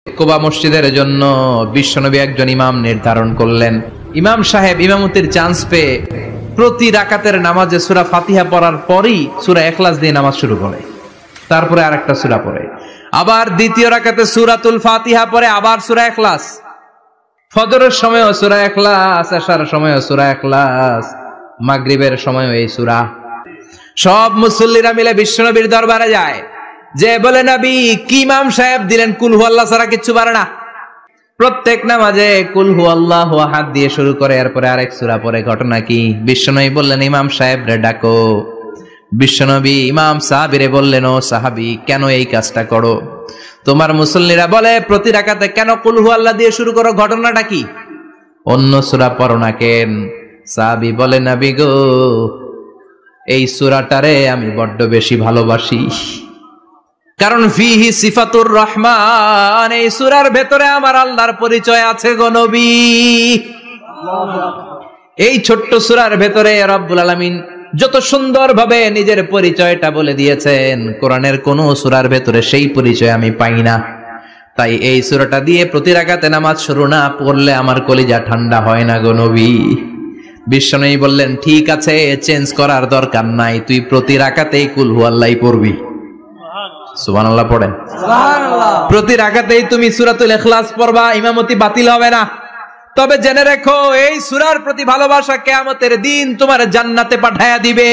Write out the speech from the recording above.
কুবা মসজিদের জন্য বিশ্বনবী একজন ইমাম নির্ধারণ করলেন। ইমাম সাহেব ইমামতির চান্স পেয়ে প্রতি রাকাতের নামাজে সূরা ফাতিহা পড়ার পরই সূরা ইখলাস দিয়ে নামাজ শুরু করে, তারপরে আরেকটা সূরা পড়ে, আবার দ্বিতীয় রাকাতে সূরাতুল ফাতিহা পড়ে, আবার সূরা ইখলাস। ফজরের সময়ও সূরা ইখলাস, এশার সময়ও সূরা ইখলাস, মাগরিবের সময়ও এই সূরা। সব মুসল্লিরা মিলে বিশ্বনবীর দরবারে যায়, যে বলে নবী কি ইমাম সাহেব দিলেন, কুল হু আল্লাহ ছাড়া কিচ্ছু পারে না। প্রত্যেক নামাজে কুল হু আল্লাহু আহাদ দিয়ে শুরু করে, এরপরে আরেক সূরা পড়ে। ঘটনা কি? বিশ্বনবী বললেন ইমাম সাহেব রে ডাকো। বিশ্বনবী ইমাম সাহাবীরে বললেন, ও সাহাবী কেন এই কাজটা করো? তোমার মুসল্লিরা বলে প্রতি রাকাতে কেন কুল হু আল্লাহ দিয়ে শুরু করো, ঘটনাটা কি? অন্য সূরা পড়ো না কেন? সাহাবী বলে নবী গো, এই সূরাটারে আমি বড্ড বেশি ভালোবাসি, কারণ ফিহি সিফাতুর রহমান, এই সূরার ভেতরে আমার আল্লাহর পরিচয় আছে গো নবী। এই ছোট্ট সূরার ভেতরে রব্বুল আলামিন যত সুন্দরভাবে নিজের পরিচয়টা বলে দিয়েছেন, কোরআনের কোন সূরার ভেতরে সেই পরিচয় আমি পাই না। তাই এই সূরাটা দিয়ে প্রতি রাকাতে নামাজ শুরু না পড়লে আমার কলিজা ঠান্ডা হয় না গো নবী। বিশ্বনবী বললেন ঠিক আছে, চেঞ্জ করার দরকার নাই, তুই প্রতি রাকাতেই কুল হু আল্লাহই পড়বি। সুবহানাল্লাহ পড়েন। সুবহানাল্লাহ। প্রতি রাকাতেই তুমি সূরাতুল ইখলাস পড়বা, ইমামতি বাতিল হবে না। তবে জেনে রেখো এই সূরার প্রতি ভালোবাসা কিয়ামতের দিন তোমার জান্নাতে পাঠায়া দিবে।